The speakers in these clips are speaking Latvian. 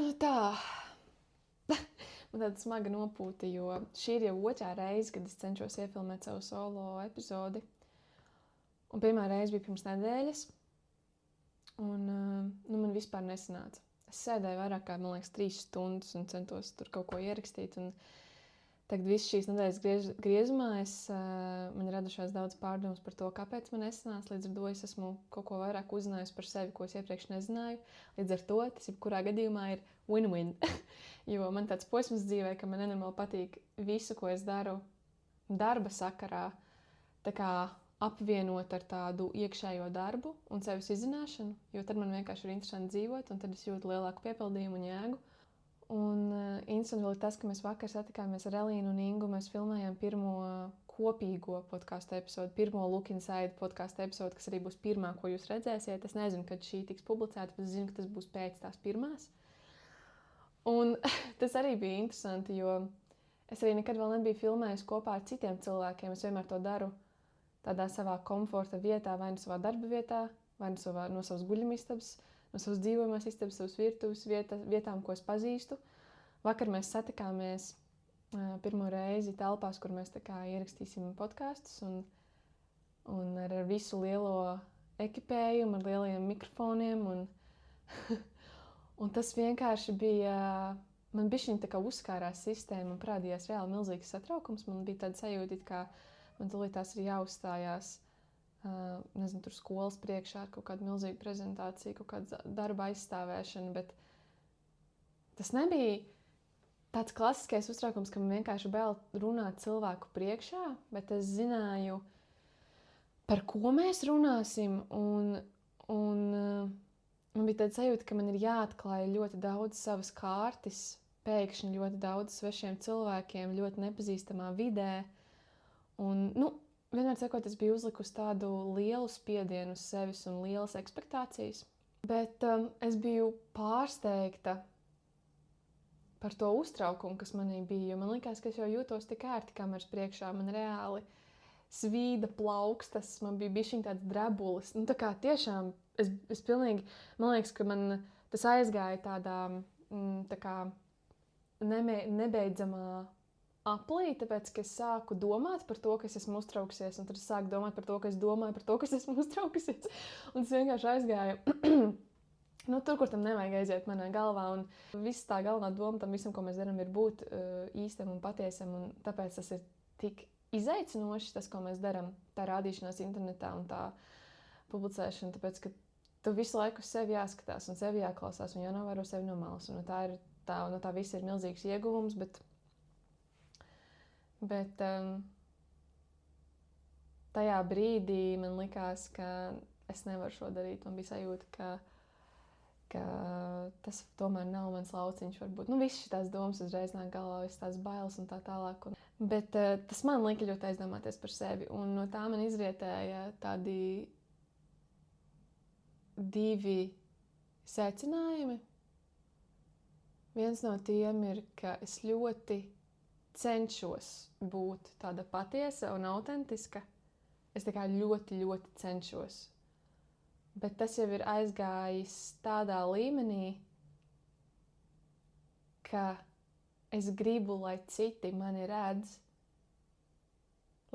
Nu tā, man tāda smaga nopūta, jo šī ir jau otrā reize, kad es cenšos iefilmēt savu solo epizodi. Un pirmā reize bija pirms nedēļas, un man vispār nesanāca. Es sēdēju vairāk kā, man liekas, 3 stundas un centos tur kaut ko ierakstīt. Un tagad visu šīs nedēļas griezumā man ir radušās daudz pārdomas par to, kāpēc man nesanāca. Līdz ar to es esmu kaut ko vairāk uzzinājusi par sevi, ko es iepriekš nezināju. Līdz ar to tas jebkurā gadījumā ir win-win. Jo man tāds posms dzīvē, ka man nenormāli patīk visu, ko es daru darba sakarā, tā kā apvienot ar tādu iekšējo darbu un sevis izzināšanu, jo tad man vienkārši ir interesanti dzīvot, un tad es jūtu lielāku piepildījumu un jēgu. Un interesanti vēl ir tas, ka mēs vakar satikāmies ar Elīnu un Ingu, mēs filmējām pirmo kopīgo podcastu episodu, pirmo Look Inside podcastu episodu, kas arī būs pirmā, ko jūs redzēsiet. Es nezinu, kad šī tiks publicēta, bet es zinu, ka tas būs pēc tās pirmās. Un tas arī bija interesanti, jo es arī nekad vēl nebiju filmējusi kopā ar citiem cilvēkiem. Es vienmēr to daru tādā savā komforta vietā, vai nu savā darba vietā, vai no savas guļamistabas, no savas dzīvojamās istabas, savas virtuves vietām, ko es pazīstu. Vakar mēs satikāmies pirmo reizi telpās, kur mēs tā kā ierakstīsim podkastus un ar visu lielo ekipējumu, ar lielajiem mikrofoniem. Un tas vienkārši bija, man bišķiņ tā kā uzskārās sistēma un parādījās reāli milzīgs satraukums. Man bija tāda sajūta, kā man tūlīt tās ir jāuzstājās, nezinu, tur skolas priekšā ar kaut kādu milzīgu prezentāciju, kaut kādu darba aizstāvēšanu, bet tas nebija tāds klasiskais uztraukums, ka man vienkārši bail runāt cilvēku priekšā, bet es zināju, par ko mēs runāsim, un man bija tāda sajūta, ka man ir jāatklāj ļoti daudz savas kārtas, pēkšņi ļoti daudz svešiem cilvēkiem, ļoti nepazīstamā vidē. Un, vienmēr sakot, es biju uzlikusi tādu lielu spiedienu uz sevis un lielas ekspektācijas. Bet es biju pārsteigta par to uztraukumu, kas manī bija, jo man likās, ka es jau jūtos tik ērti kameras priekšā. Man reāli svīda plaukstas, man bija bišķiņ tāds drebulis. Tā kā tiešām es pilnīgi, man liekas, ka man tas aizgāja tādā tā kā nebeidzamā aplī, tāpēc, ka es sāku domāt par to, ka es esmu uztraukusies, un tad es sāku domāt par to, ka es domāju par to, ka es esmu uztraukusies. Un tas vienkārši aizgāja tur, kur tam nevajag aiziet manā galvā. Un viss tā galvenā doma tam visam, ko mēs darām, ir būt īstam un patiesam. Un tāpēc tas ir tik izaicinoši, tas, ko mēs darām, tā rādīšanās internetā un tā publicēšana, tāpēc, ka tu visu laiku uz sevi jāskatās un sevi jāklausās un jānovēro sevi no malas. Un no tā viss ir milzīgs ieguvums, bet tajā brīdī man likās, ka es nevaru šo darīt. Man bija sajūta, ka tas tomēr nav mans lauciņš. Varbūt. Viss šīs domas uzreiz nāk galvā, visas tās bailes un tā tālāk. Bet tas man lika ļoti aizdomāties par sevi. Un no tā man izrietēja tādi 2 secinājumi. Viens no tiem ir, ka es ļoti cenšos būt tāda patiesa un autentiska. Es tā kā ļoti, ļoti cenšos. Bet tas jau ir aizgājis tādā līmenī, ka es gribu, lai citi mani redz,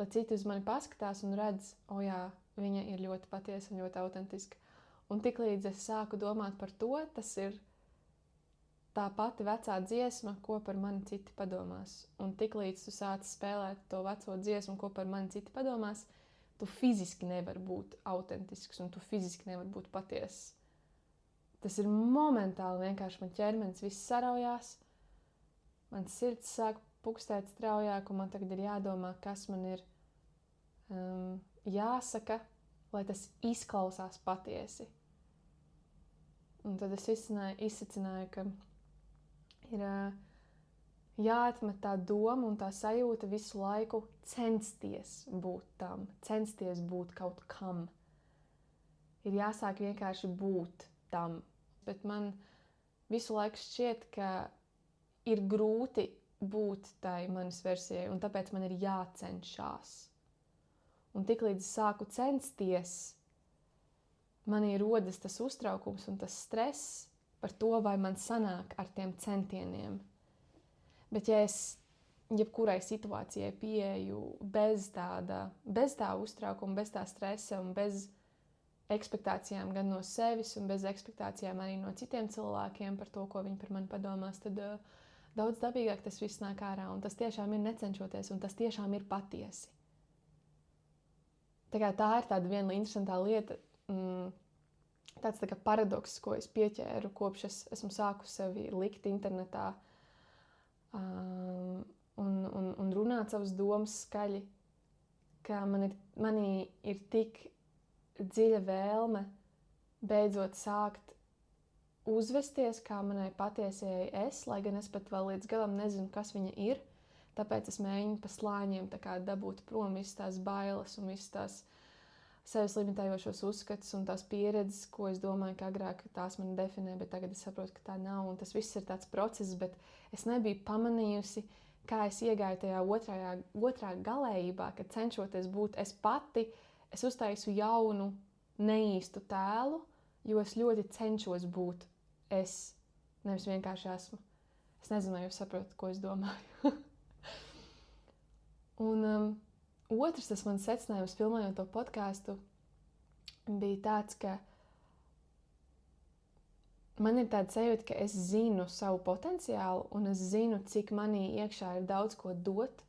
lai citi uz mani paskatās un redz, jā, viņa ir ļoti patiesa un ļoti autentiska. Un tiklīdz es sāku domāt par to, tas ir tā pati vecā dziesma, ko par mani citi padomās. Un tiklīdz tu sāc spēlēt to veco dziesmu, ko par mani citi padomās, tu fiziski nevari būt autentisks un tu fiziski nevari būt patiess. Tas ir momentāli vienkārši, man ķermenis viss saraujās, man sirds sāk pukstēt straujāk, un man tagad ir jādomā, kas man ir jāsaka, lai tas izklausās patiesi. Un tad es izsacināju, ka ir jāatmet tā doma un tā sajūta visu laiku censties būt tam, censties būt kaut kam. Ir jāsāk vienkārši būt tam. Bet man visu laiku šķiet, ka ir grūti būt tai manas versijai, un tāpēc man ir jācenšas. Un tiklīdz es sāku censties, manī rodas tas uztraukums un tas stress, par to, vai man sanāk ar tiem centieniem. Bet ja es jebkurai situācijai pieeju bez tā uztraukuma, bez tā stresa un bez ekspektācijām gan no sevis un bez ekspektācijām arī no citiem cilvēkiem par to, ko viņi par mani padomās, tad daudz dabīgāk tas viss nāk ārā. Un tas tiešām ir necenšoties, un tas tiešām ir patiesi. Tā ir tāda viena interesantā lieta, tāds tā kā paradoks, ko es pieķēru, kopš es esmu sākusi sevi likt internetā un runāt savas domas skaļi, ka manī ir tik dziļa vēlme beidzot sākt uzvesties kā manai patiesajai es, lai gan es pat vēl līdz galam nezinu, kas viņa ir. Tāpēc es mēģinu pa slāņiem dabūt prom visas tās bailes un visas tās sevis limitējošos uzskatus un tās pieredzes, ko es domāju, ka agrāk tās mani definē, bet tagad es saprotu, ka tā nav. Un tas viss ir tāds process, bet es nebiju pamanījusi, kā es iegāju tajā otrā galējībā, kad cenšoties būt es pati, es uztaisu jaunu, neīstu tēlu, jo es ļoti cenšos būt es, nevis vienkārši esmu. Es nezinu, vai jūs saprotat, ko es domāju. Un otrs tas mans secinājums, filmējot to podcastu, bija tāds, ka man ir tāda sajūta, ka es zinu savu potenciālu un es zinu, cik manī iekšā ir daudz ko dot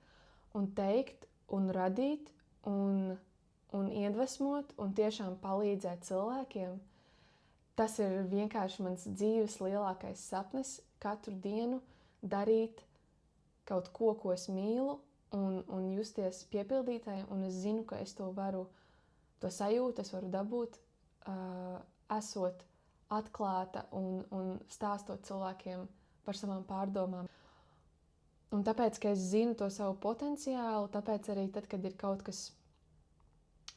un teikt un radīt un iedvesmot un tiešām palīdzēt cilvēkiem. Tas ir vienkārši mans dzīves lielākais sapnis, katru dienu darīt kaut ko, ko es mīlu, un justies piepildītai, un es zinu, ka es to sajūtu, es varu dabūt, esot atklāta un stāstot cilvēkiem par savām pārdomām. Un tāpēc, ka es zinu to savu potenciālu, tāpēc arī tad, kad ir kaut kas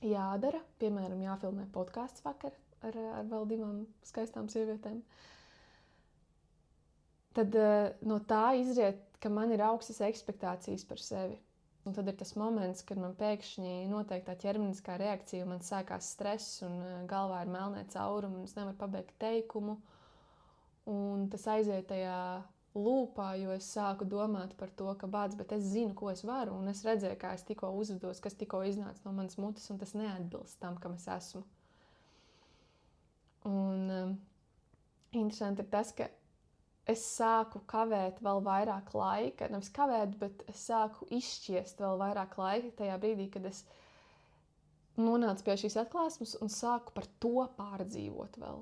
jādara, piemēram, jāfilmē podcasts vakar ar vēl 2 skaistām sievietēm, tad no tā izriet, ka man ir augstas ekspektācijas par sevi. Un tad ir tas moments, kad man pēkšņi notiek tā ķermeniskā reakcija, un man sākās stress, un galvā ir melnie caurumi, un es nevaru pabeigt teikumu. Un tas aiziet tajā lūpā, jo es sāku domāt par to, ka bet es zinu, ko es varu, un es redzēju, kā es tikko uzvedos, kas tikko iznāca no manas mutes, un tas neatbilst tam, kam es esmu. Un interesanti ir tas, ka es sāku kavēt vēl vairāk laika, nevis kavēt, bet es sāku izšķiest vēl vairāk laika tajā brīdī, kad es nonācu pie šīs atklāsmes un sāku par to pārdzīvot vēl.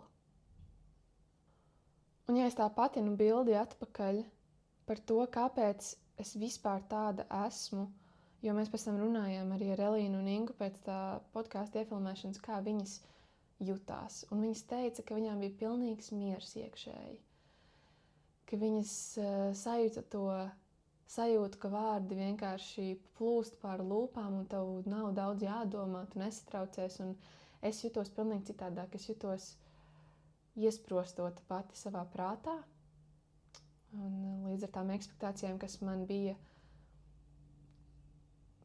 Un ja es tā patinu bildi atpakaļ par to, kāpēc es vispār tāda esmu, jo mēs pēc tam runājām arī ar Elīnu un Ingu pēc tā podkāsta iefilmēšanas, kā viņas jutās. Un viņas teica, ka viņām bija pilnīgs miers iekšēji. Ka viņas sajūta, ka vārdi vienkārši plūst pār lūpām un tev nav daudz jādomā, tu nesatraucies. Un es jutos pilnīgi citādāk. Es jutos iesprostota pati savā prātā. Un līdz ar tām ekspektācijām, kas man bija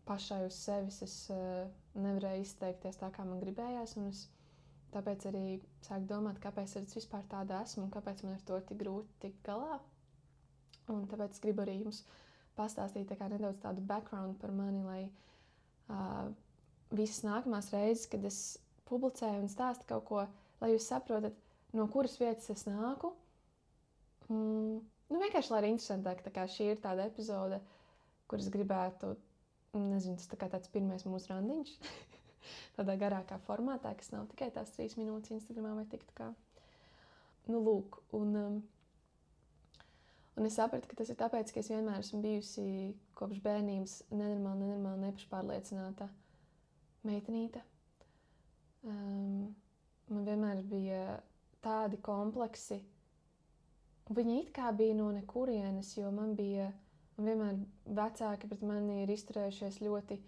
pašai uz sevis, es nevarēju izteikties tā, kā man gribējās. Un es tāpēc arī sāku domāt, kāpēc es vispār tāda esmu un kāpēc man ar to tik grūti tikt galā. Un tāpēc es gribu arī jums pastāstīt nedaudz tādu background par mani, lai visas nākamās reizes, kad es publicēju un stāstu kaut ko, lai jūs saprotat, no kuras vietas es nāku. Vienkārši, lai ir interesantāk, šī ir tāda epizode, kuras gribētu, nezinu, tas tāds pirmais mūsu randiņš. Tādā garākā formātā, kas nav tikai tās 3 minūtes Instagramā vai TikTokā. Lūk, un es sapratu, ka tas ir tāpēc, ka es vienmēr esmu bijusi kopš bērnības nenormāli nepašpārliecināta meitenīte. Man vienmēr bija tādi kompleksi. Viņi it kā bija no nekurienes, jo man vienmēr vecāki pret mani ir izturējušies ļoti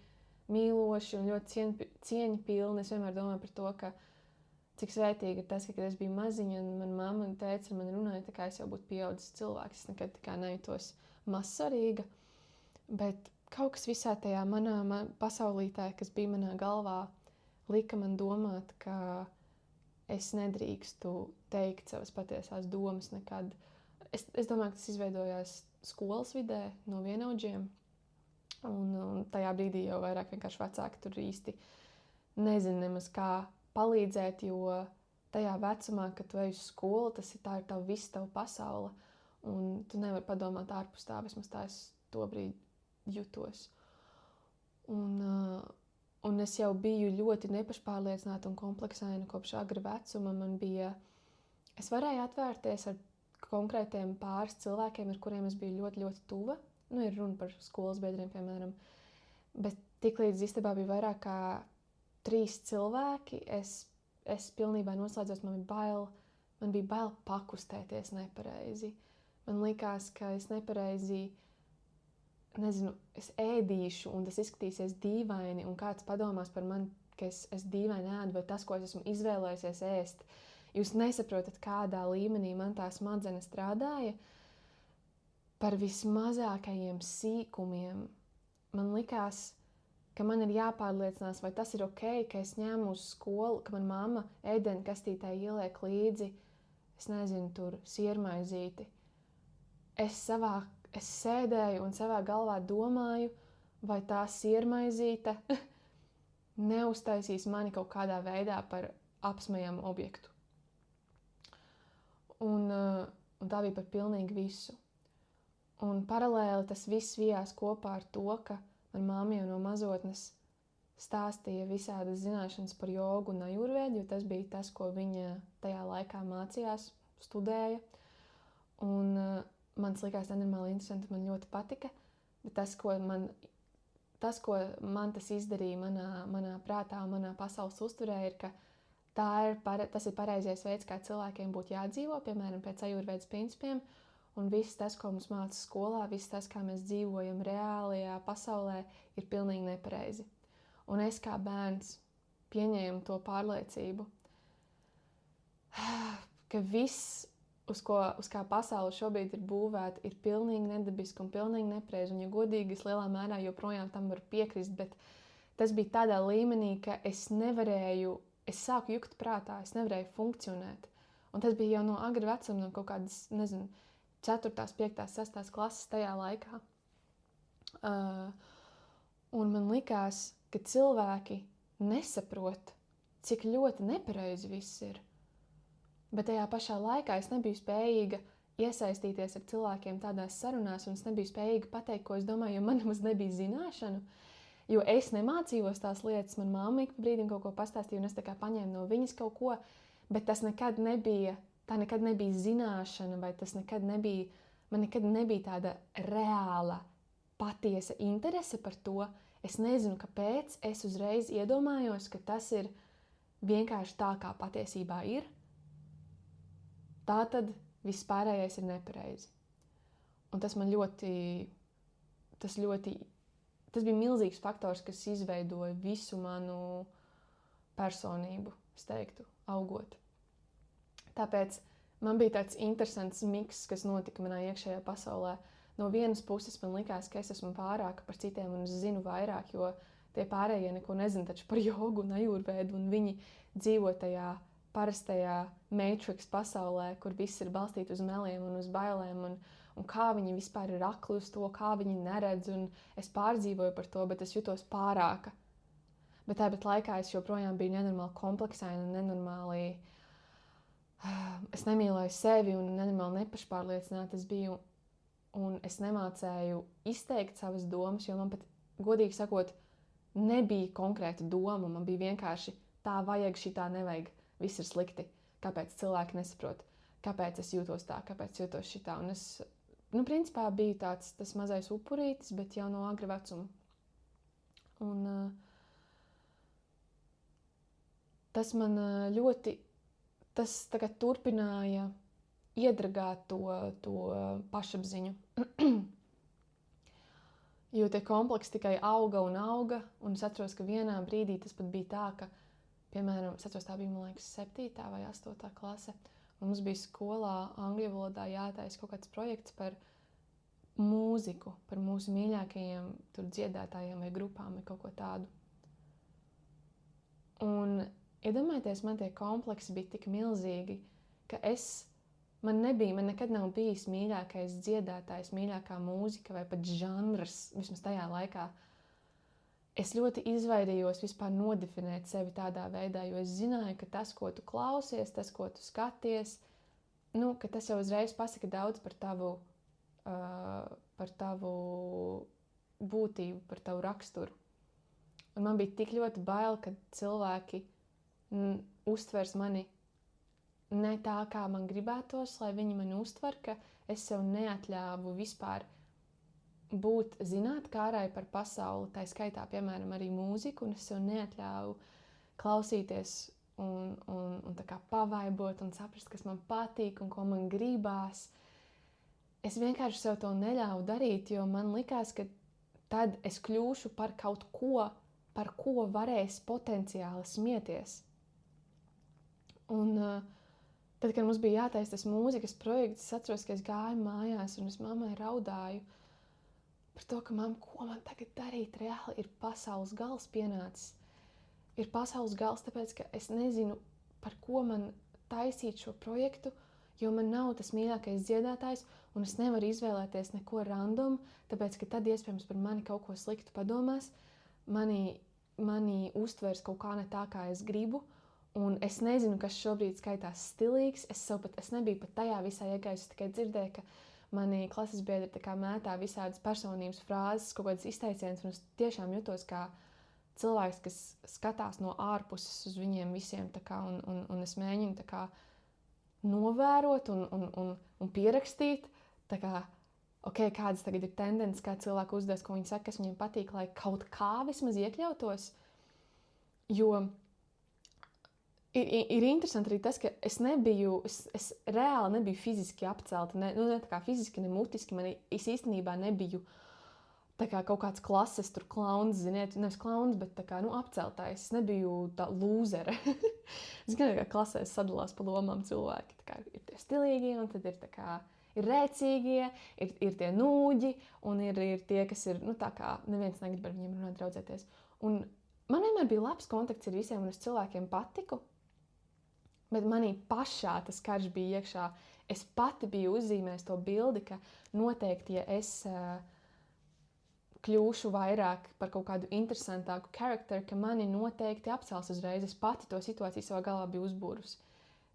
mīloši un ļoti cieņpilni. Es vienmēr domāju par to, ka cik svētīgi ir tas, ka, kad es biju maziņa un mana mamma un tēvs ar mani runāja, tā kā es jau būtu pieaudzis cilvēks. Es nekad nejūtos mazsvarīga, bet kaut kas visā tajā manā pasaulītē, kas bija manā galvā, lika man domāt, ka es nedrīkstu teikt savas patiesās domas nekad. Es domāju, ka tas izveidojās skolas vidē no vienaudžiem. Un tajā brīdī jau vairāk vienkārši vecāki tur īsti nezina nemaz kā palīdzēt, jo tajā vecumā, kad tu ej uz skolu, tā ir tava visa tava pasaule. Un tu nevari padomāt ārpus tā, vismaz tā es to brīdi jutos. Un es jau biju ļoti nepašpārliecināta un kompleksaina kopš agra vecuma. Es varēju atvērties ar konkrētiem pāris cilvēkiem, ar kuriem es biju ļoti, ļoti tuva. Ir runa par skolas biedriem, piemēram. Bet tiklīdz istabā bija vairāk kā 3 cilvēki, es pilnībā noslēdzos, man bija bail pakustēties nepareizi. Man likās, ka es nepareizi, es ēdīšu, un tas izskatīsies dīvaini, un kāds padomās par mani, ka es dīvaini ēdu, vai tas, ko es esmu izvēlējusies ēst. Jūs nesaprotat, kādā līmenī man tā smadzenes strādāja par vismazākajiem sīkumiem. Man likās, ka man ir jāpārliecinās, vai tas ir ok, ka es ņēmu uz skolu, ka man mamma ēdienu kastītē ieliek līdzi, tur siermaizīti. Es sēdēju un savā galvā domāju, vai tā siermaizīte neuztaisīs mani kaut kādā veidā par apsmejamu objektu. Un tā bija par pilnīgi visu. Un paralēli tas viss vijās kopā ar to, ka man mamma jau no mazotnes stāstīja visādas zināšanas par jogu un ajurvēdu, jo tas bija tas, ko viņa tajā laikā mācījās, studēja. Un man likās nenormāli interesanti, man ļoti patika, bet tas, ko man tas izdarīja manā prātā un manā pasaules uztverē, ir, ka tas ir pareizais veids, kā cilvēkiem būtu jādzīvo, piemēram, pēc ajurvēdas principiem, un viss tas, ko mums māca skolā, viss tas, kā mēs dzīvojam reālajā pasaulē, ir pilnīgi nepareizi. Un es kā bērns pieņēmu to pārliecību, ka viss, uz kā pasaule šobrīd ir būvēta, ir pilnīgi nedabiski un pilnīgi nepareizi. Un, ja godīgi, es lielā mērā joprojām tam varu piekrist, bet tas bija tādā līmenī, ka es sāku jukt prātā, es nevarēju funkcionēt. Un tas bija jau no agra vecuma, no kaut kādas, 4., 5., 6. klases tajā laikā. Un man likās, ka cilvēki nesaprot, cik ļoti nepareizi viss ir. Bet tajā pašā laikā es nebiju spējīga iesaistīties ar cilvēkiem tādās sarunās, un es nebiju spējīga pateikt, ko es domāju, jo man nemaz nebija zināšanu. Jo es nemācījos tās lietas, man mamma ik pa brīdim kaut ko pastāstīja, un es tā kā paņēmu no viņas kaut ko, bet tā nekad nebija zināšana, vai man nekad nebija tāda reāla, patiesa interese par to. Es nezinu, kāpēc es uzreiz iedomājos, ka tas ir vienkārši tā, kā patiesībā ir. Tā tad viss pārējais ir nepareizi. Un tas bija milzīgs faktors, kas izveidoja visu manu personību, es teiktu, augot. Tāpēc man bija tāds interesants miks, kas notika manā iekšējā pasaulē. No vienas puses man likās, ka es esmu pārāka par citiem un es zinu vairāk, jo tie pārējie neko nezina taču par jogu un ajurvēdu, un viņi dzīvo tajā parastajā Matrix pasaulē, kur viss ir balstīts uz meliem un uz bailēm, un kā viņi vispār ir akli uz to, kā viņi neredz, un es pārdzīvoju par to, bet es jutos pārāka. Bet tāpat laikā es joprojām biju nenormāli kompleksaina un nenormāli, es nemīlēju sevi un nenormāli nepašpārliecināta es biju, un es nemācēju izteikt savas domas, jo man pat, godīgi sakot, nebija konkrēta doma, man bija vienkārši tā vajag, šitā nevajag. Viss ir slikti, kāpēc cilvēki nesaprot, kāpēc es jūtos tā, kāpēc jūtos šitā. Un es, principā biju tas mazais upurītis, bet jau no agra vecuma. Un tas man tas tagad turpināja iedragāt to pašapziņu. Jo tie kompleksi tikai auga, un es atceros, ka vienā brīdī tas pat bija tā, ka piemēram, es atceros, tā bija, man liekas, 7. vai 8. klase. Mums bija skolā angļu valodā jātaisa kaut kāds projekts par mūziku, par mūsu mīļākajiem dziedātājiem vai grupām vai kaut ko tādu. Un iedomājieties, man tie kompleksi bija tik milzīgi, ka man nekad nav bijis mīļākais dziedātājs, mīļākā mūzika vai pat žanrs, vismaz tajā laikā. Es ļoti izvairījos vispār nodefinēt sevi tādā veidā, jo es zināju, ka tas, ko tu klausies, tas, ko tu skaties, ka tas jau uzreiz pasaka daudz par tavu būtību, par tavu raksturu. Un man bija tik ļoti bail, ka cilvēki uztvers mani ne tā, kā man gribētos, lai viņi mani uztver, ka es sev neatļāvu vispār būt zinātkārai par pasauli, tā skaitā, piemēram, arī mūziku, un es sev neatļāvu klausīties un tā kā pavaibot un saprast, kas man patīk un ko man gribās. Es vienkārši sev to neļāvu darīt, jo man likās, ka tad es kļūšu par kaut ko, par ko varēs potenciāli smieties. Un tad, kad mums bija jātaisa tas mūzikas projekts, es atceros, ka es gāju mājās un es mammai raudāju par to, ka ko man tagad darīt, reāli ir pasaules gals pienācis. Ir pasaules gals, tāpēc, ka es nezinu, par ko man taisīt šo projektu, jo man nav tas mīļākais dziedātājs, un es nevaru izvēlēties neko random, tāpēc, ka tad iespējams par mani kaut ko sliktu padomās, mani uztvers kaut kā ne tā, kā es gribu, un es nezinu, kas šobrīd skaitās stilīgs, es nebiju pat tajā visā iegājusi, es tikai dzirdēju, ka mani klases biedri tā kā mētā visādas personības frāzes, kaut kādas izteicienas, un es tiešām jutos kā cilvēks, kas skatās no ārpuses uz viņiem visiem, tā kā, un es mēģinu tā kā novērot un pierakstīt, tā kā, kādas tagad ir tendences, kā cilvēki uzdos, ko viņi saka, kas viņiem patīk, lai kaut kā vismaz iekļautos, jo ir interesanti arī tas, ka es reāli nebiju fiziski apcelta, ne tā kā fiziski, ne mutiski, es īstenībā nebiju tā kā kaut kāds klases tur klauns, ziniet, nevis klauns, bet tā kā, apceltājs, es nebiju tā lūzere. Es gan kā klasēs sadalās pa lomām cilvēki, tā kā ir tie stilīgie, un tad ir tā kā, ir rēcīgie, ir tie nūģi, un ir tie, kas ir, tā kā neviens negrib ar viņiem runāt, draudzēties. Un man vienmēr bija labs kontakts ar visiem, un es cilvēkiem patiku, bet manī pašā tas karš bija iekšā. Es pati biju uzzīmējis to bildi, ka noteikti, ja es kļūšu vairāk par kaut kādu interesantāku charakteru, ka mani noteikti apcels uzreiz. Es pati to situāciju savā galvā biju uzbūrusi.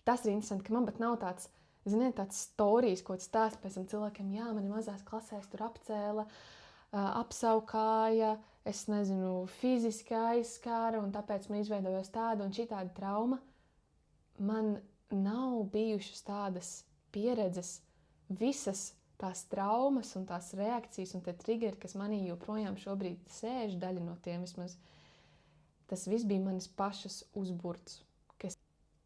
Tas ir interesanti, ka man pat nav tāds, ziniet, tāds storijas, ko stāst pēc tam cilvēkiem, jā, mani mazās klasēs tur apcēla, apsaukāja, es nezinu, fiziski aizskāra, un tāpēc man izveidojos tāda un šitāda trauma. Man nav bijušas tādas pieredzes, visas tās traumas un tās reakcijas un tie triggeri, kas manī joprojām šobrīd sēž, daļa no tiem vismaz, tas viss bija manis pašas uzburts.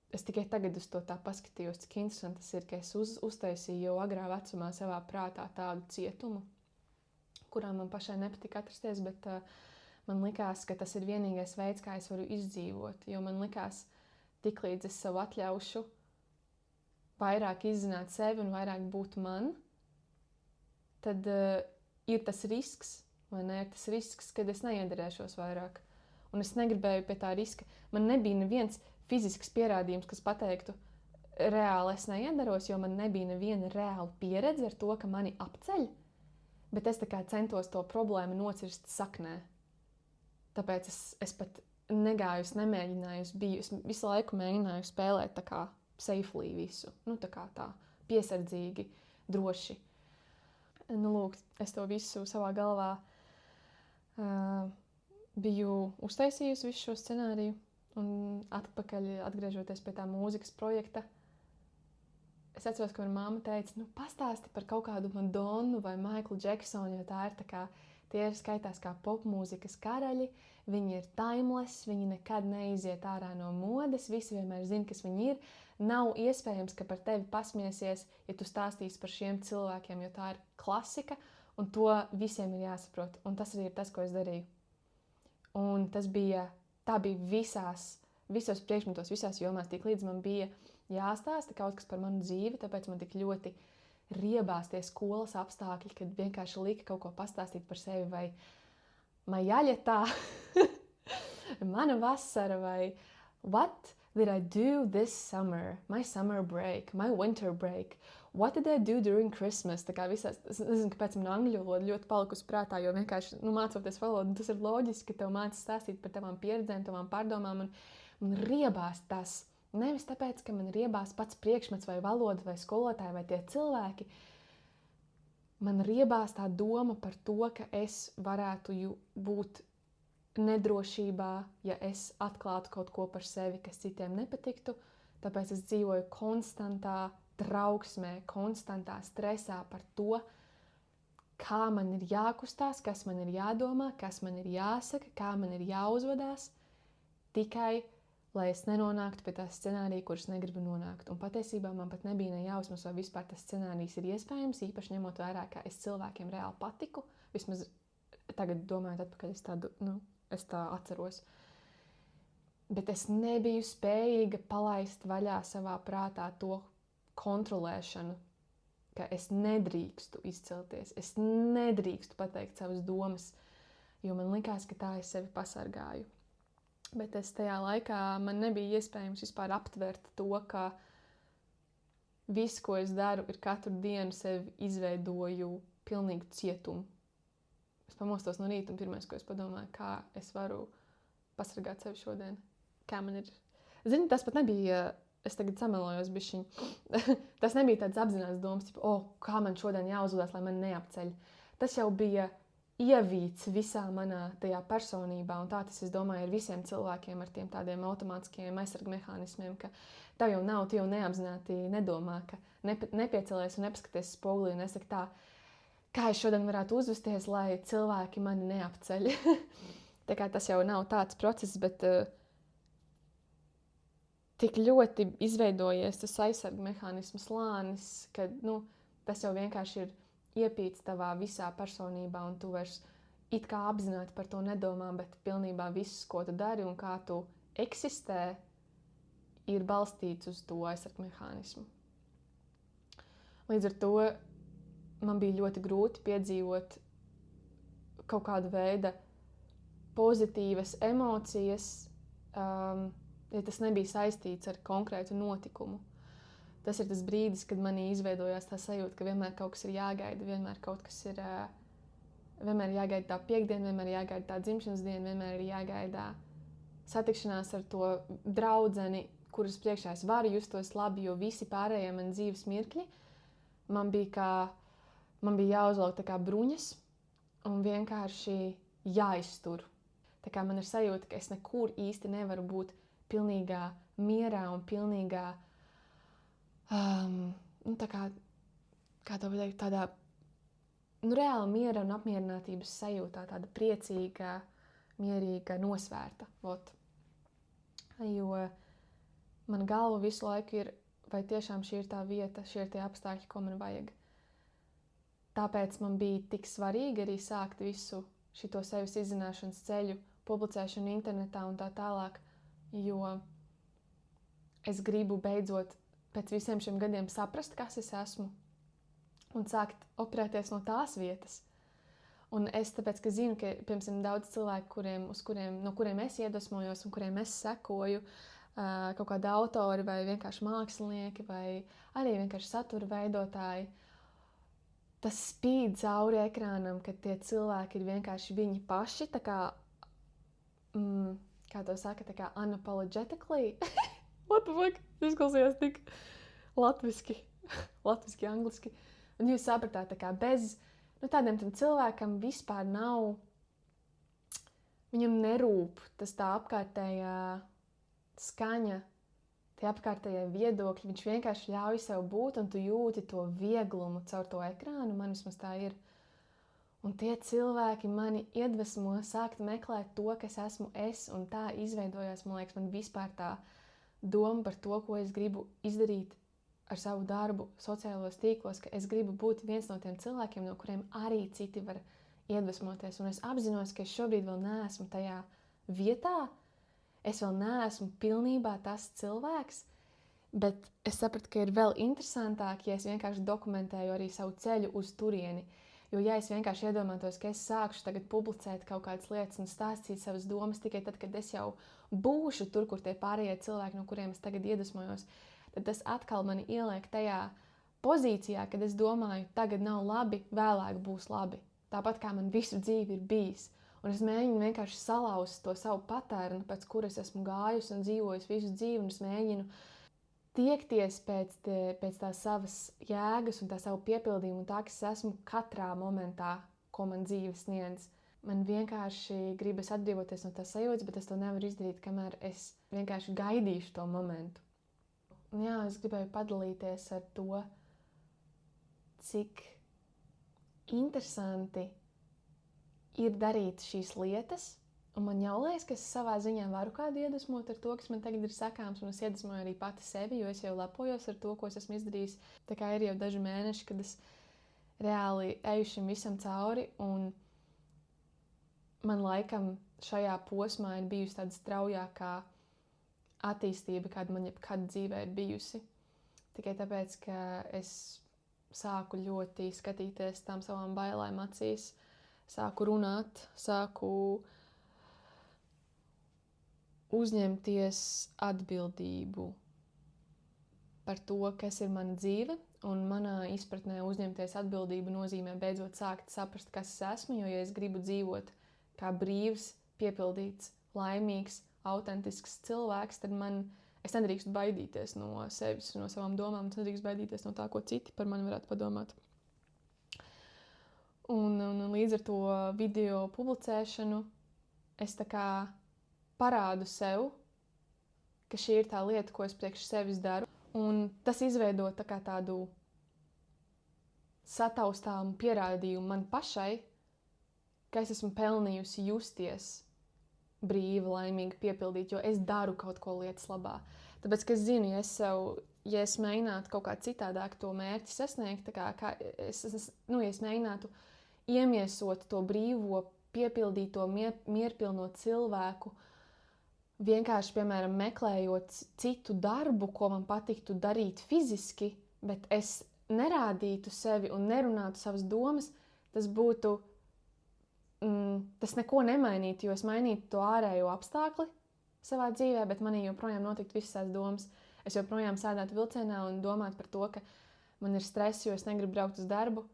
Es tikai tagad uz to tā paskatījos, cik interesanti tas ir, ka es uztaisīju jau agrā vecumā savā prātā tādu cietumu, kurā man pašai nepatika atrasties, bet man likās, ka tas ir vienīgais veids, kā es varu izdzīvot, jo man likās, tiklīdz es sev atļaušu vairāk izzināt sevi un vairāk būt man, tad ir tas risks, vai ne? Ir tas risks, kad es neiedarēšos vairāk. Un es negribēju pie tā riska. Man nebija neviens fizisks pierādījums, kas pateiktu, reāli es neiedaros, jo man nebija neviena reāla pieredze ar to, ka mani apceļ, bet es tā kā centos to problēmu nocirst saknē. Tāpēc es pat negāju, nemēģināju, es visu laiku mēģināju spēlēt tā kā safely visu, tā kā tā piesardzīgi, droši. Lūk, es to visu savā galvā biju uztaisījusi visu šo scenāriju un atgriežoties pie tā mūzikas projekta. Es atceros, ka mana mamma teica, pastāsti par kaut kādu Madonnu vai Maiklu Džeksonu, jo tā ir tā kā, tie ir skaitās kā popmūzikas karaļi, viņi ir timeless, viņi nekad neiziet ārā no modes, visi vienmēr zina, kas viņi ir. Nav iespējams, ka par tevi pasmiesies, ja tu stāstīsi par šiem cilvēkiem, jo tā ir klasika, un to visiem ir jāsaprot. Un tas arī ir tas, ko es darīju. Un tā bija visos priekšmetos, visās jomās, tik līdz man bija jāstāsta kaut kas par manu dzīvi, tāpēc man tik ļoti riebās tie skolas apstākļi, kad vienkārši lika kaut ko pastāstīt par sevi, vai majaļetā, mana vasara, vai what? did I do this summer? My summer break, my winter break. What did I do during Christmas? Tā kā visās, es nezinu, kāpēc man angļu valoda ļoti palikusi prātā, jo vienkārši, mācoties valodu, tas ir loģiski, ka tev mācas stāstīt par tavām pieredzēm, tavām pārdomām, un riebās tas. Nevis tāpēc, ka man riebās pats priekšmets vai valoda vai skolotāji vai tie cilvēki. Man riebās tā doma par to, ka es varētu būt nedrošībā, ja es atklātu kaut ko par sevi, kas citiem nepatiktu. Tāpēc es dzīvoju konstantā trauksmē, konstantā stresā par to, kā man ir jākustās, kas man ir jādomā, kas man ir jāsaka, kā man ir jāuzvedās, tikai, lai es nenonāktu pie tā scenārija, kuras negribu nonākt. Un patiesībā man pat nebija ne jausmas, vai vispār tas scenārijs ir iespējams, īpaši ņemot vērā, ka es cilvēkiem reāli patiku. Vismaz tagad domājot atpakaļ, es tā atceros. Bet es nebiju spējīga palaist vaļā savā prātā to kontrolēšanu, ka es nedrīkstu izcelties, es nedrīkstu pateikt savas domas, jo man likās, ka tā es sevi pasargāju. Bet tajā laikā man nebija iespējams vispār aptvert to, ka viss, ko es daru, ir katru dienu sevi izveidoju pilnīgu cietumu. Es pamostos no rīta un pirmais, ko es padomāju, kā es varu pasargāt sevi šodien. Kā man ir... Zini, tas pat nebija... Es tagad samelojos bišķiņ. Tas nebija tāds apzinās domas, kā man šodien jāuzvedās, lai man neapceļ. Tas jau bija ievīts visā manā tajā personībā, un tā tas, es domāju, ir visiem cilvēkiem ar tiem tādiem automātiskiem aizsargu mehānismiem, ka tev jau nav, tu jau neapzināti nedomā, ka nepiecelies un nepaskaties spogulī un nesaki tā, kā es šodien varētu uzvesties, lai cilvēki mani neapceļ. Tā kā tas jau nav tāds process, bet... tik ļoti izveidojies tas aizsargu mehānismu slānis, ka tas jau vienkārši ir iepīts tavā visā personībā, un tu vairs it kā apzināti par to nedomā, bet pilnībā viss, ko tu dari un kā tu eksistē, ir balstīts uz to aizsargu mehānismu. Līdz ar to man bija ļoti grūti piedzīvot kaut kādu veidu pozitīvas emocijas, ja tas nebija saistīts ar konkrētu notikumu. Tas ir tas brīdis, kad manī izveidojās tā sajūta, ka vienmēr kaut kas ir jāgaida, vienmēr kaut kas ir, vienmēr jāgaida tā piekdiena, vienmēr jāgaida tā dzimšanas diena, vienmēr ir jāgaida satikšanās ar to draudzeni, kuras priekšā es varu justos labi, jo visi pārējie man dzīves mirkļi, man bija jāuzvelk tā kā bruņas un vienkārši jāiztur. Tā kā man ir sajūta, ka es nekur īsti nevaru būt pilnīgā mierā un pilnīgā, kā to pateikt, tādā, reāli miera un apmierinātības sajūtā, tāda priecīga, mierīga, nosvērta. Jo man galva visu laiku ir, vai tiešām šī ir tā vieta, šie ir tie apstākļi, ko man vajag. Tāpēc man bija tik svarīgi arī sākt visu šito sevis izzināšanas ceļu, publicēšanu internetā un tā tālāk, jo es gribu beidzot pēc visiem šiem gadiem saprast, kas es esmu un sākt operēties no tās vietas. Un es tāpēc, ka zinu, ka, piemēram, daudz cilvēku, no kuriem es iedvesmojos un kuriem es sekoju, kaut kādi autori vai vienkārši mākslinieki vai arī vienkārši satura veidotāji, tas spīd cauri ekrānam, ka tie cilvēki ir vienkārši viņi paši, tā kā, kā to saka, tā kā unapologetically. What the fuck? Tas izklausījās tik latviski, angliski. Un jūs sapratāt, tā kā bez, tādiem tam cilvēkam vispār nav, viņam nerūp tas tā apkārtējā skaņa, tie apkārtējie viedokļi, viņš vienkārši ļauj sev būt, un tu jūti to vieglumu caur to ekrānu, man vismaz tā ir. Un tie cilvēki mani iedvesmo sākt meklēt to, kas esmu es, un tā izveidojās, man liekas, man vispār tā doma par to, ko es gribu izdarīt ar savu darbu sociālos tīklos, ka es gribu būt viens no tiem cilvēkiem, no kuriem arī citi var iedvesmoties. Un es apzinos, ka es šobrīd vēl neesmu tajā vietā, es vēl neesmu pilnībā tas cilvēks, bet es sapratu, ka ir vēl interesantāk, ja es vienkārši dokumentēju arī savu ceļu uz turieni. Jo, ja es vienkārši iedomātos, ka es sākšu tagad publicēt kaut kādas lietas un stāstīt savas domas tikai tad, kad es jau būšu tur, kur tie pārējie cilvēki, no kuriem es tagad iedvesmojos, tad tas atkal mani ieliek tajā pozīcijā, kad es domāju, tagad nav labi, vēlāk būs labi. Tāpat kā man visu dzīvi ir bijis. Un es mēģinu vienkārši salauzt to savu patērnu, pēc kuras esmu gājusi un dzīvojusi visu dzīvi, un es mēģinu tiekties pēc tās savas jēgas un tā savu piepildījumu un tā, kas es esmu katrā momentā, ko man dzīve sniedz. Man vienkārši gribas atbrīvoties no tās sajūtas, bet es to nevaru izdarīt, kamēr es vienkārši gaidīšu to momentu. Un jā, es gribēju padalīties ar to, cik interesanti ir darīt šīs lietas, un man jau liekas, ka es savā ziņā varu kādu iedvesmot ar to, kas man tagad ir sakāms, un es iedvesmoju arī pati sevi, jo es jau lepojos ar to, ko es esmu izdarījis. Tā kā ir jau daži mēneši, kad es reāli eju šim visam cauri, un man laikam šajā posmā ir bijusi tāda straujākā attīstība, kāda man jebkad dzīvē ir bijusi. Tikai tāpēc, ka es sāku ļoti skatīties tām savām bailēm acīs, sāku runāt, sāku uzņemties atbildību par to, kas ir mana dzīve, un manā izpratnē uzņemties atbildību nozīmē beidzot sākt saprast, kas es esmu, jo, ja es gribu dzīvot kā brīvs, piepildīts, laimīgs, autentisks cilvēks, tad es nedrīkstu baidīties no sevis, no savām domām, es nedrīkstu baidīties no tā, ko citi par mani varētu padomāt. Un līdz ar to video publicēšanu es tā kā parādu sev, ka šī ir tā lieta, ko es priekš sevis daru. Un tas izveido tā kā tādu sataustāmu pierādījumu man pašai, ka es esmu pelnījusi justies brīva, laimīga, piepildīt, jo es daru kaut ko lietas labā. Tāpēc, ka es zinu, ja es mēģinātu kaut kā citādāk to mērķi sasniegt, ja es mēģinātu iemiesot to brīvo, piepildīto, mierpilno cilvēku, vienkārši, piemēram, meklējot citu darbu, ko man patiktu darīt fiziski, bet es nerādītu sevi un nerunātu savas domas, tas būtu, tas neko nemainītu, jo es mainītu to ārējo apstākli savā dzīvē, bet manī joprojām notiktu visas tās domas. Es joprojām sēdētu vilcienā un domātu par to, ka man ir stress, jo es negribu braukt uz darbu,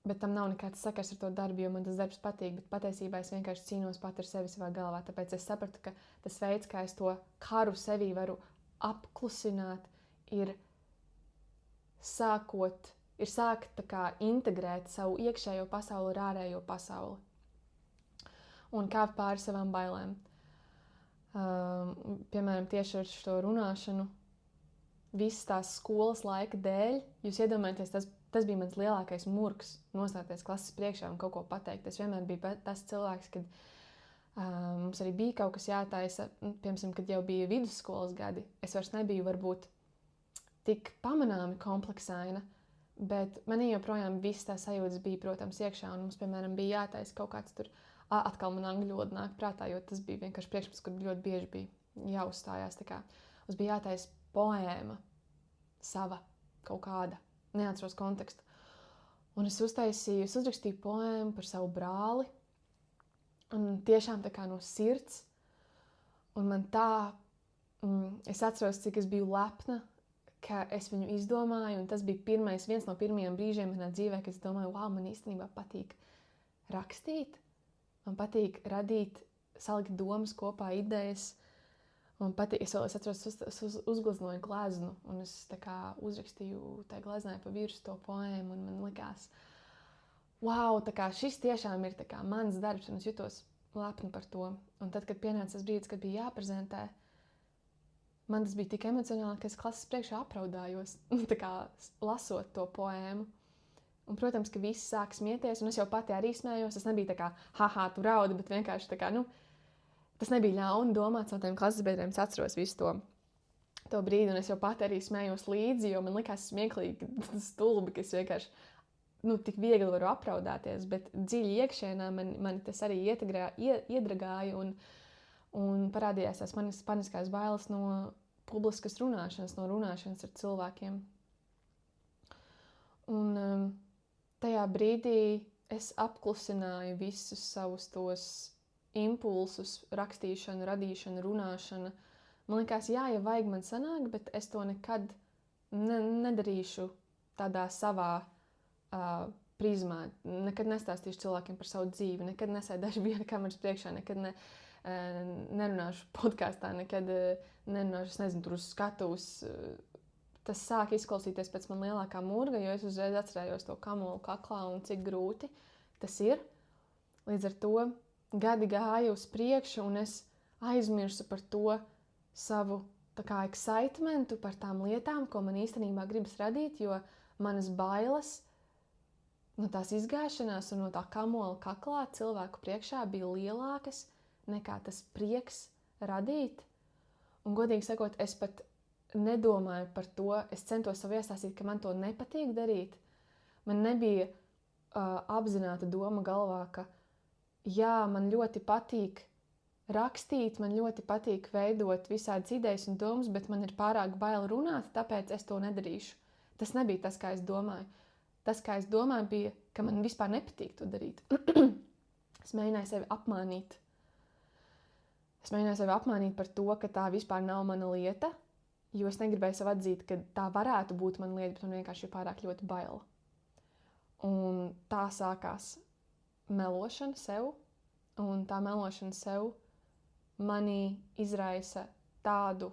bet tam nav nekāds sakars ar to darbu, jo man tas darbs patīk, bet patiesībā es vienkārši cīnos pat ar sevi savā galvā. Tāpēc es sapratu, ka tas veids, kā es to karu sevī varu apklusināt, ir sākt tā kā integrēt savu iekšējo pasauli ar ārējo pasauli un kāpt pāri savām bailēm. Piemēram, tieši ar šo runāšanu, visas tās skolas laika dēļ, jūs iedomājaties, tas bija mans lielākais murgs, nostāties klases priekšā un kaut ko pateikt. Es vienmēr biju tas cilvēks, kad mums arī bija kaut kas jātaisa, piemēram, kad jau bija vidusskolas gadi. Es vairs nebiju varbūt tik pamanāmi kompleksaina, bet manī joprojām visas tās sajūtas bija, protams, iekšā, un mums, piemēram, bija jātaisa kaut kāds tur, atkal man angļu valoda nāk prātā, jo tas bija vienkārši priekšmets, kur ļoti bieži bija jāuzstājās. Tā kā mums bija jātaisa poēma sava kaut kāda. Neatceros kontekstu. Un es uzrakstīju poēmu par savu brāli, un tiešām tā kā no sirds, un man tā, es atceros, cik es biju lepna, ka es viņu izdomāju, un tas bija viens no pirmajiem brīžiem manā dzīvē, kad es domāju, wow, man īstenībā patīk rakstīt, man patīk radīt, salikt domas kopā, idejas. Man patīk, es atceros, es uzgleznoju gleznu, un es tā kā uzrakstīju tai gleznai pa virsmu to poēmu, un man likās, wow, tā kā šis tiešām ir tā kā mans darbs, un es jutos lepni par to. Un tad, kad pienāca tas brīdis, kad bija jāprezentē, man tas bija tik emocionāli, ka es klases priekšā apraudājos, tā kā lasot to poēmu. Un, protams, ka visi sāk smieties, un es jau pati arī smējos. Es nebiju tā kā, haha, tu raudi, bet vienkārši tā kā, tas nebija ļauni domāts no tiem klases biedriem. Es atceros visu to brīdi, un es jau pati arī smējos līdzi, jo man likās smieklīgi, stulbi, ka es vienkārši tik viegli varu apraudāties, bet dziļi iekšēnā mani tas arī iedragāja un parādījās tās manas paniskās bailes no publiskas runāšanas, no runāšanas ar cilvēkiem. Un tajā brīdī es apklusināju visus savus tos impulsus, rakstīšanu, radīšanu, runāšanu. Man likās, jā, ja vajag man sanāk, bet es to nekad nedarīšu tādā savā prizmā. Nekad nestāstīšu cilvēkiem par savu dzīvi, nekad nesēdēšu viena kameras priekšā, nekad nerunāšu podkāstā, nekad nerunāšu, es nezinu, tur uz skatuves. Tas sāk izklausīties pēc man lielākā murga, jo es uzreiz atcerējos to kamolu kaklā un cik grūti tas ir. Līdz ar to gadi gāja uz priekšu un es aizmirsu par to savu tā kā excitementu, par tām lietām, ko man īstenībā gribas radīt, jo manas bailes no tās izgāšanās un no tā kamola kaklā cilvēku priekšā bija lielākas nekā tas prieks radīt. Un godīgi sakot, es pat nedomāju par to, es centos sev iestāstīt, ka man to nepatīk darīt. Man nebija apzināta doma galvā, ka jā, man ļoti patīk rakstīt, man ļoti patīk veidot visādas idejas un domas, bet man ir pārāk bail runāt, tāpēc es to nedarīšu. Tas nebija tas, kā es domāju. Tas, kā es domāju, bija, ka man vispār nepatīk to darīt. Es mēģināju sevi apmānīt. Es mēģināju sevi apmānīt par to, ka tā vispār nav mana lieta, jo es negribēju sev atzīt, ka tā varētu būt mana lieta, bet man vienkārši ir pārāk ļoti baila. Un tā sākās melošana sev, un tā melošana sev manī izraisa tādu,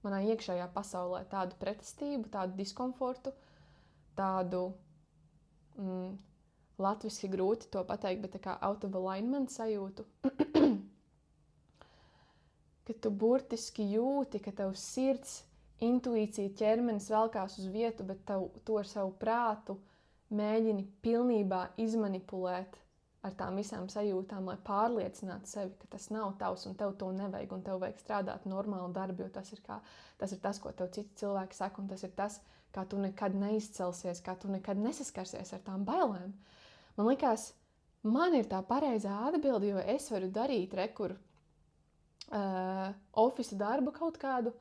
manā iekšējā pasaulē, tādu pretestību, tādu diskomfortu, tādu, latviski grūti to pateikt, bet tā kā out of alignment sajūtu, ka tu burtiski jūti, ka tavs sirds, intuīcija, ķermenis velkās uz vietu, bet tu ar savu prātu mēģini pilnībā izmanipulēt ar tām visām sajūtām, lai pārliecinātu sevi, ka tas nav tavs un tev to nevajag, un tev vajag strādāt normālu darbu, jo tas ir tas, ko tev citi cilvēki saka, un tas ir tas, kā tu nekad neizcelsies, kā tu nekad nesaskarsies ar tām bailēm. Man likās, man ir tā pareizā atbilde, jo es varu darīt ofisa darbu kaut kādu,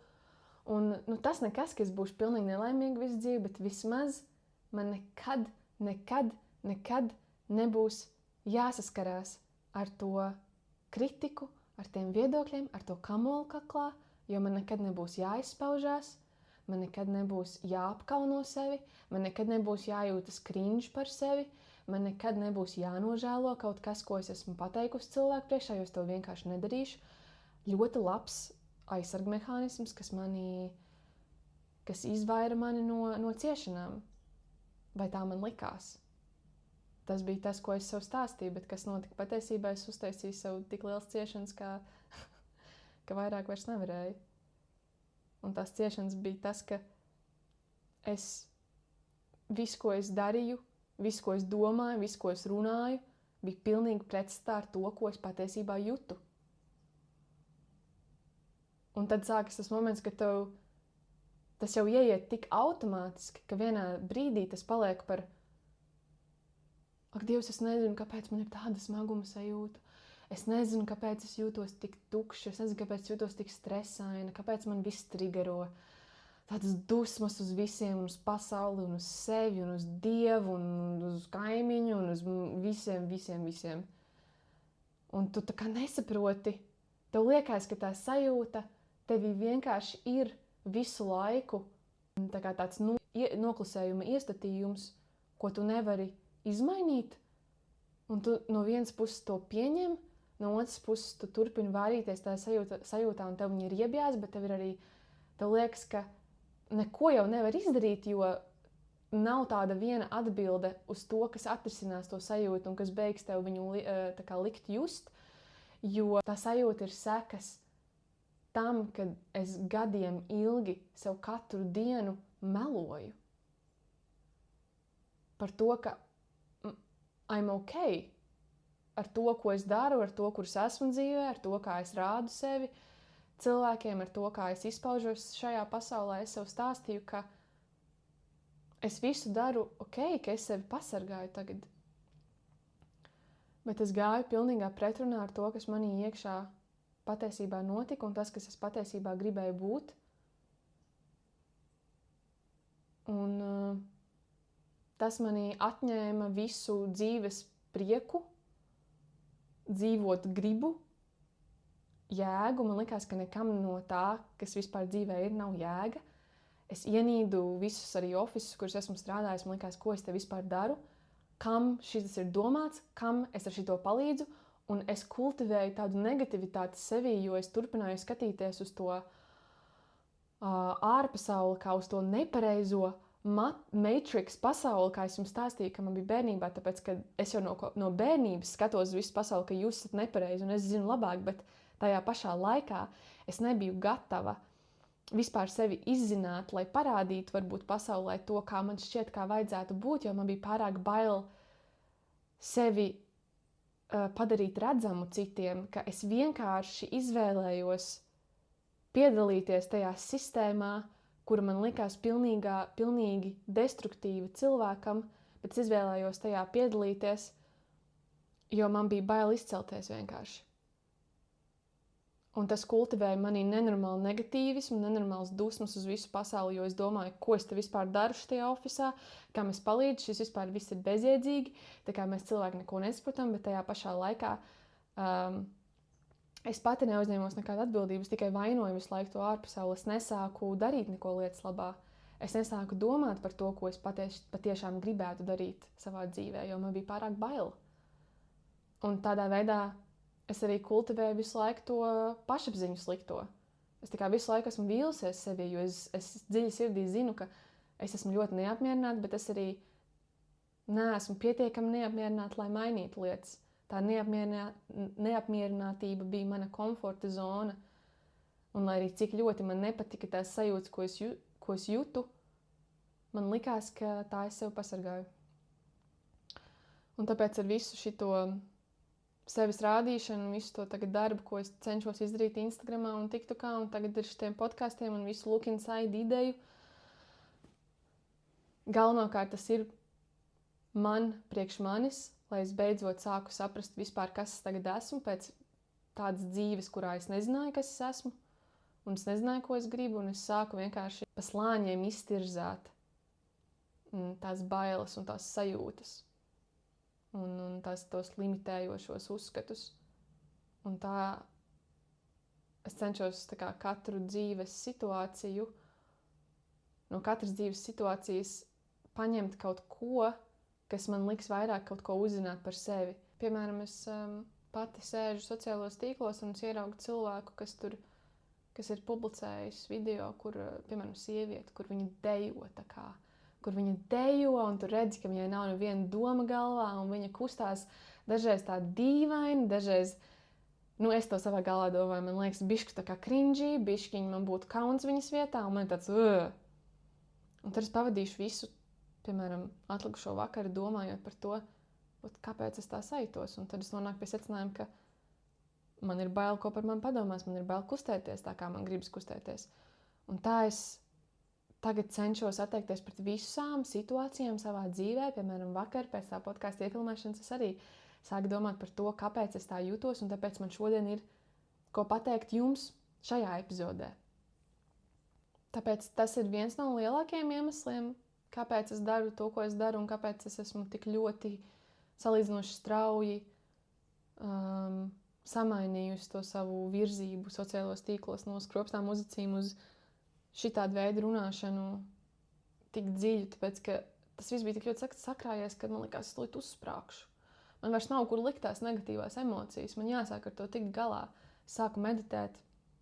un tas nekas, ka es būšu pilnīgi nelaimīga visu dzīvi, bet vismaz man nekad nebūs jāsaskarās ar to kritiku, ar tiem viedokļiem, ar to kamolu kaklā, jo man nekad nebūs jāizpaužās, man nekad nebūs jāapkauno sevi, man nekad nebūs jājūtas cringe par sevi, man nekad nebūs jānožēlo kaut kas, ko es esmu pateikusi cilvēku priekšā, jo es to vienkārši nedarīšu. Ļoti labs aizsargmehānisms, kas izvaira mani no ciešanām. Vai tā man likās? Tas bija tas, ko es sev stāstīju, bet kas notika patiesībā, es uztaisīju sev tik liels ciešanas, ka vairāk vairs nevarēju. Un tās ciešanas bija tas, ka visu, ko es darīju, visu, ko es domāju, visu, ko es runāju, bija pilnīgi pretstatā ar to, ko es patiesībā jūtu. Un tad sākas tas moments, ka tas jau ieiet tik automātiski, ka vienā brīdī tas paliek par ak, Dievs, es nezinu, kāpēc man ir tāda smaguma sajūta. Es nezinu, kāpēc es jūtos tik tukša, es nezinu, kāpēc jūtos tik stresaina, kāpēc man viss trigero. Tādas dusmas uz visiem, un uz pasauli, un uz sevi, un uz Dievu, un uz kaimiņu, un uz visiem. Un tu tā kā nesaproti. Tev liekas, ka tā sajūta tevī vienkārši ir visu laiku tā kā tāds noklusējuma iestatījums, ko tu nevari izmainīt. Un tu no vienas puses to pieņem, no otras puses tu turpini vārīties tā sajūtā, un tev viņa ir iebjās, bet tev liekas, ka neko jau nevar izdarīt, jo nav tāda viena atbilde uz to, kas atrisinās to sajūtu un kas beigs tev viņu tā kā likt just, jo tā sajūta ir sekas tam, kad es gadiem ilgi sev katru dienu meloju par to, ka I'm okay ar to, ko es daru, ar to, kur es esmu dzīvē, ar to, kā es rādu sevi cilvēkiem, ar to, kā es izpaužos šajā pasaulē. Es sev stāstīju, ka es visu daru ok, ka es sevi pasargāju tagad. Bet es gāju pilnīgā pretrunā ar to, kas manī iekšā patiesībā notika un tas, kas es patiesībā gribēju būt. Un tas manī atņēma visu dzīves prieku, dzīvot gribu, jēgu. Man likās, ka nekam no tā, kas vispār dzīvē ir, nav jēga. Es ienīdu visus arī ofisus, kurus esmu strādājis. Man likās, ko es te vispār daru, kam šis ir domāts, kam es ar šito palīdzu. Un es kultivēju tādu negativitāti sevī, jo es turpināju skatīties uz to ārpasauli, kā uz to nepareizo Matrix pasauli, kā es jums stāstīju, ka man bija bērnībā, tāpēc, ka es jau no bērnības skatos uz visu pasauli, ka jūs esat nepareizi un es zinu labāk, bet tajā pašā laikā es nebiju gatava vispār sevi izzināt, lai parādītu varbūt pasaulē to, kā man šķiet, kā vajadzētu būt, jo man bija pārāk bail sevi padarīt redzamu citiem, ka es vienkārši izvēlējos piedalīties tajā sistēmā, kura man likās pilnīgi destruktīva cilvēkam, bet es izvēlējos tajā piedalīties, jo man bija bail izcelties vienkārši. Un tas kultivēja manī nenormālu negatīvismu, nenormāls dusmas uz visu pasauli, jo es domāju, ko es te vispār daru šajā ofisā, kam es palīdzu, šis vispār viss ir bezjēdzīgi, tā kā mēs cilvēki neko nesaprotam, bet tajā pašā laikā es pati neuzņēmos nekādu atbildību, es tikai vainoju visu laiku to ārpasauli, es nesāku darīt neko lietas labā, es nesāku domāt par to, ko es patiešām gribētu darīt savā dzīvē, jo man bija pārāk bail. Un tādā veidā es arī kultivēju visu laiku to pašapziņu slikto. Es tā kā visu laiku esmu vīlusies sevī, jo es dziļi sirdī zinu, ka es esmu ļoti neapmierināta, bet es arī neesmu pietiekami neapmierināta, lai mainītu lietas. Tā neapmierinātība bija mana komforta zona. Un lai arī cik ļoti man nepatika tās sajūtas, ko es jūtu, man likās, ka tā es sev pasargāju. Un tāpēc ar visu šito sevis rādīšanu, visu to tagad darbu, ko es cenšos izdarīt Instagramā un TikTokā, un tagad ar šitiem podkastiem un visu look inside ideju. Galvenokārt tas ir priekš manis, lai es beidzot sāku saprast vispār, kas es tagad esmu, pēc tādas dzīves, kurā es nezināju, kas es esmu, un es nezināju, ko es gribu, un es sāku vienkārši pa slāņiem iztirzāt tās bailes un tās sajūtas. Un tos limitējošos uzskatus. Un tā es cenšos tā kā katru dzīves situāciju, no katras dzīves situācijas paņemt kaut ko, kas man liks vairāk kaut ko uzzināt par sevi. Piemēram, es pati sēžu sociālos tīklos un es ieraugu cilvēku, kas ir publicējis video, kur, piemēram, sieviete, kur viņa dejo tā kā. Kur viņa dejo, un tu redzi, ka viņai nav neviena doma galvā, un viņa kustās dažreiz tā dīvaini, dažreiz, es to savā galvā domāju, man liekas, bišķi tā kā cringy, bišķiņi man būtu kauns viņas vietā, un man tāds, Un tad es pavadīšu visu, piemēram, atlikušo vakaru domājot par to, kāpēc es tā sajūtos, un tad es nonāku pie secinājuma, ka man ir bail, ko par mani padomās, man ir bail kustēties tā, kā man gribas kustēties. Un tā es tagad cenšos atteikties pret visām situācijām savā dzīvē, piemēram, vakar pēc tā podkāsta iefilmēšanas es arī sāku domāt par to, kāpēc es tā jūtos, un tāpēc man šodien ir ko pateikt jums šajā epizodē. Tāpēc tas ir viens no lielākajiem iemesliem, kāpēc es daru to, ko es daru, un kāpēc es esmu tik ļoti salīdzinoši strauji samainījusi to savu virzību sociālos tīklos no skropstām uzacīm uz šitādu veidu runāšanu tik dziļu, tāpēc, ka tas viss bija tik ļoti sakrājies, ka man likās, es tūlīt uzsprāgšu. Man vairs nav kur likt tās negatīvās emocijas, man jāsāk ar to tikt galā. Sāku meditēt,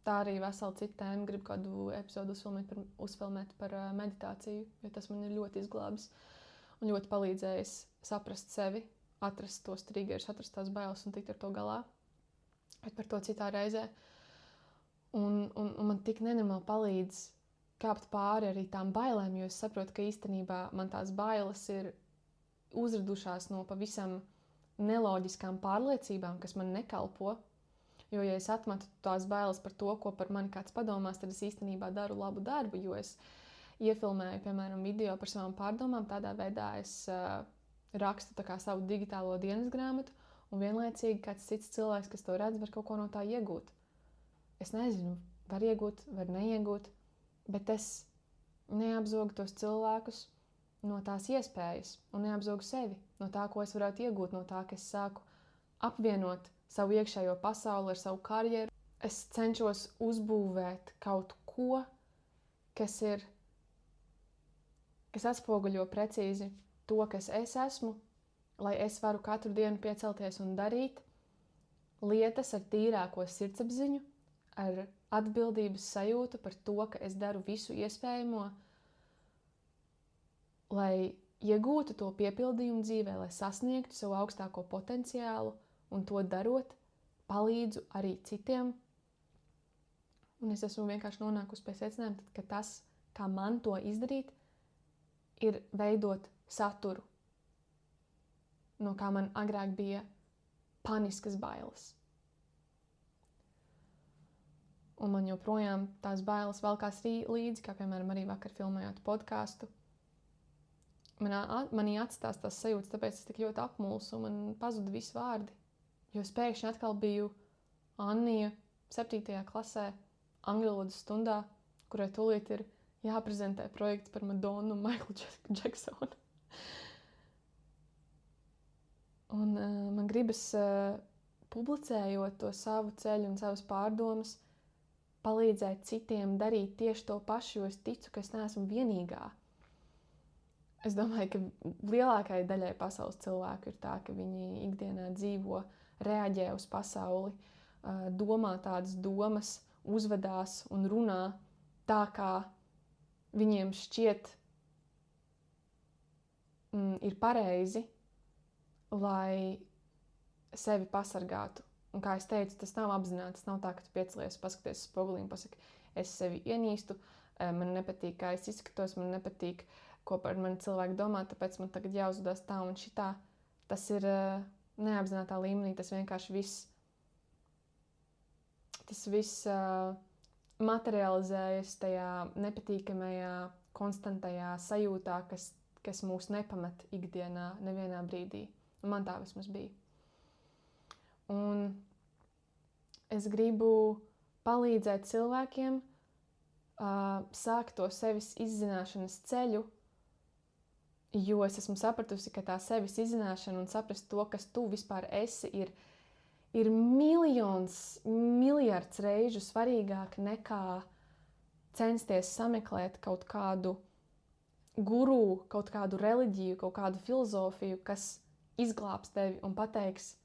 tā arī vesela cita tēma, gribu kādu epizodu uzfilmēt par meditāciju, jo tas man ir ļoti izglābis un ļoti palīdzējis saprast sevi, atrast tos triggerus, atrast tās bailes un tikt ar to galā. Bet par to citā reizē. Un man tik nenormāli palīdz kāpt pāri arī tām bailēm, jo es saprotu, ka īstenībā man tās bailes ir uzradušās no pavisam neloģiskām pārliecībām, kas man nekalpo. Jo, ja es atmetu tās bailes par to, ko par mani kāds padomās, tad es īstenībā daru labu darbu, jo es iefilmēju, piemēram, video par savām pārdomām. Tādā veidā es rakstu tā kā savu digitālo dienas grāmatu, un vienlaicīgi kāds cits cilvēks, kas to redz, var kaut ko no tā iegūt. Es nezinu, var iegūt, var neiegūt, bet es neapzogu tos cilvēkus, no tās iespējas un neapzog sevi, no tā, ko es varētu iegūt, no tā, ka es sāku apvienot savu iekšējo pasauli ar savu karjeru. Es cenšos uzbūvēt kaut ko, kas atspoguļo precīzi to, kas es esmu, lai es varu katru dienu piecelties un darīt lietas ar tīrāko sirdsapziņu, ar atbildības sajūtu par to, ka es daru visu iespējamo, lai iegūtu to piepildījumu dzīvē, lai sasniegtu savu augstāko potenciālu un to darot, palīdzu arī citiem. Un es esmu vienkārši nonākusi pie secinājuma, ka tas, kā man to izdarīt, ir veidot saturu, no kā man agrāk bija paniskas bailes. Un man joprojām tās bailes velkās līdzi, kā piemēram arī vakar filmējot podcastu. Manī atstās tās sajūtas, tāpēc es tik ļoti apmulsu un man pazuda visi vārdi. Jo es pēkšņi atkal biju Annija 7. klasē, angļu valodas stundā, kurai tūlīt ir jāprezentē projekts par Madonu un Maiklu Džeksonu. Un man gribas, publicējot to savu ceļu un savas pārdomas, palīdzēt citiem darīt tieši to pašu, jo es ticu, ka es neesmu vienīgā. Es domāju, ka lielākajai daļai pasaules cilvēku ir tā, ka viņi ikdienā dzīvo, reaģē uz pasauli, domā tādas domas, uzvedās un runā tā, kā viņiem šķiet ir pareizi, lai sevi pasargātu. Un kā es teicu, tas nav apzināti, tas nav tā, ka tu piecelies, paskaties spogulī un pasaki, es sevi ienīstu, man nepatīk, kā es izskatos, man nepatīk, ko par mani cilvēki domā, tāpēc man tagad jāuzvedās tā un šitā. Tas ir neapzinātā līmenī, tas vienkārši viss materializējas tajā nepatīkamajā, konstantajā sajūtā, kas mūs nepamet ikdienā nevienā brīdī. Un man tā vismaz bija. Un es gribu palīdzēt cilvēkiem sākt to sevis izzināšanas ceļu, jo es esmu sapratusi, ka tā sevis izzināšana un saprast to, kas tu vispār esi, ir miljards reižu svarīgāk nekā censties sameklēt kaut kādu guru, kaut kādu reliģiju, kaut kādu filozofiju, kas izglābs tevi un pateiks,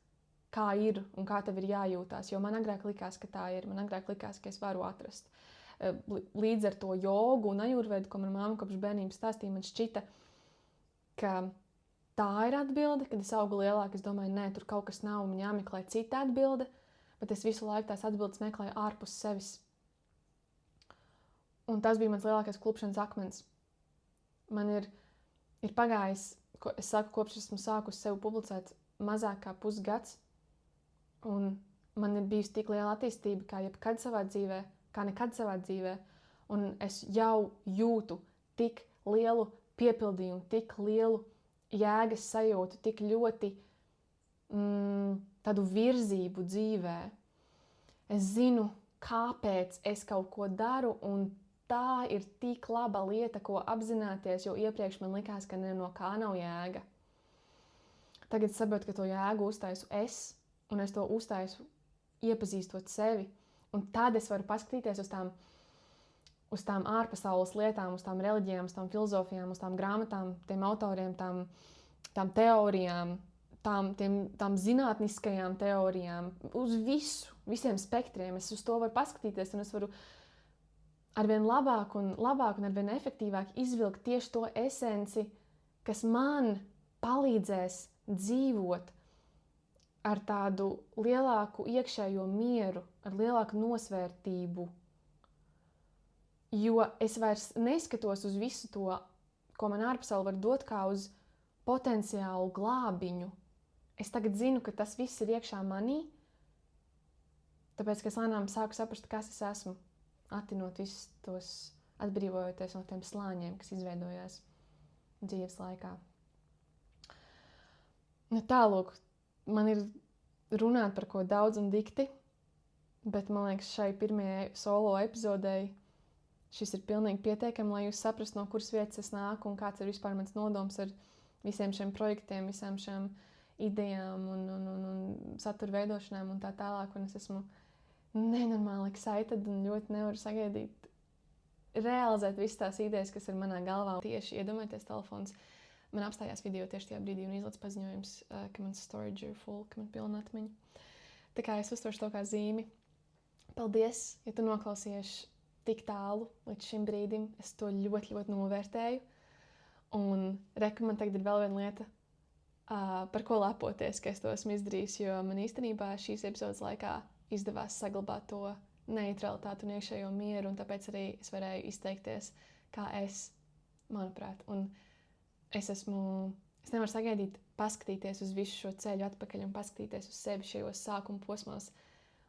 kā ir un kā tev ir jājūtās. Jo man agrāk likās, ka tā ir. Man agrāk likās, ka es varu atrast. Līdz ar to jogu un ajurvedu, ko man māma kopš bērnības stāstīja, man šķita, ka tā ir atbilde, kad es augu lielāk, es domāju, nē, tur kaut kas nav, man jāmeklē cita atbilde, bet es visu laiku tās atbildes meklēju ārpus sevis. Un tas bija mans lielākais klupšanas akmens. Man ir pagājis, es saku, kopš esmu sākusi sevi publicēt mazāk kā pusgads, un man ir bijusi tik liela attīstība, kā jebkad savā dzīvē, kā nekad savā dzīvē, un es jau jūtu tik lielu piepildījumu, tik lielu jēgas sajūtu, tik ļoti tādu virzību dzīvē. Es zinu, kāpēc es kaut ko daru, un tā ir tik laba lieta, ko apzināties, jo iepriekš man likās, ka no kā nav jēga. Tagad saprotu, ka to jēgu uztaisu es, un es to uztaisu iepazīstot sevi, un tad es varu paskatīties uz tām ārpasaules lietām, uz tām reliģijām, uz tām filozofijām, uz tām grāmatām, tiem autoriem, tām teorijām, tām zinātniskajām teorijām, uz visiem spektriem. Es uz to varu paskatīties, un es varu arvien labāk un arvien efektīvāk izvilkt tieši to esenci, kas man palīdzēs dzīvot ar tādu lielāku iekšējo mieru, ar lielāku nosvērtību. Jo es vairs neskatos uz visu to, ko man ārpasaule var dot, kā uz potenciālu glābiņu. Es tagad zinu, ka tas viss ir iekšā manī, tāpēc, ka es lēnām sāku saprast, kas es esmu, attinot visus tos, atbrīvojoties no tiem slāņiem, kas izveidojās dzīves laikā. Nu tālūk, man ir runāt par ko daudz un dikti, bet man liekas, šai pirmajai solo epizodei šis ir pilnīgi pietiekami, lai jūs saprastu, no kuras vietas es nāku un kāds ir vispār mans nodoms ar visiem šiem projektiem, visām šiem idejām un satura veidošanām un tā tālāk. Un es esmu nenormāli excited un ļoti nevaru sagaidīt realizēt visas tās idejas, kas ir manā galvā. Tieši iedomājieties, telefons man apstājās video tieši tajā brīdī un izlaiž paziņojums, ka mans storage ir full, ka man pilna atmiņa. Tā kā es uztveršu to kā zīmi. Paldies, ja tu noklausījies tik tālu līdz šim brīdim. Es to ļoti, ļoti novērtēju. Un man tagad ir vēl viena lieta, par ko lepoties, ka es to esmu izdarījis, jo man īstenībā šīs epizodes laikā izdevās saglabāt to neutralitāti un iekšējo mieru, un tāpēc arī es varēju izteikties, kā es, manuprāt. Un es nevaru sagaidīt paskatīties uz visu šo ceļu atpakaļ un paskatīties uz sevi šajos sākuma posmos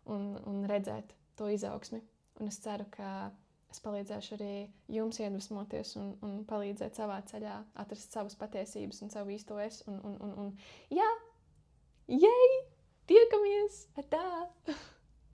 un redzēt to izaugsmi. Un es ceru, ka es palīdzēšu arī jums iedvesmoties un palīdzēt savā ceļā atrast savas patiesības un savu īsto es. Jā, jej! Tiekamies! Atā!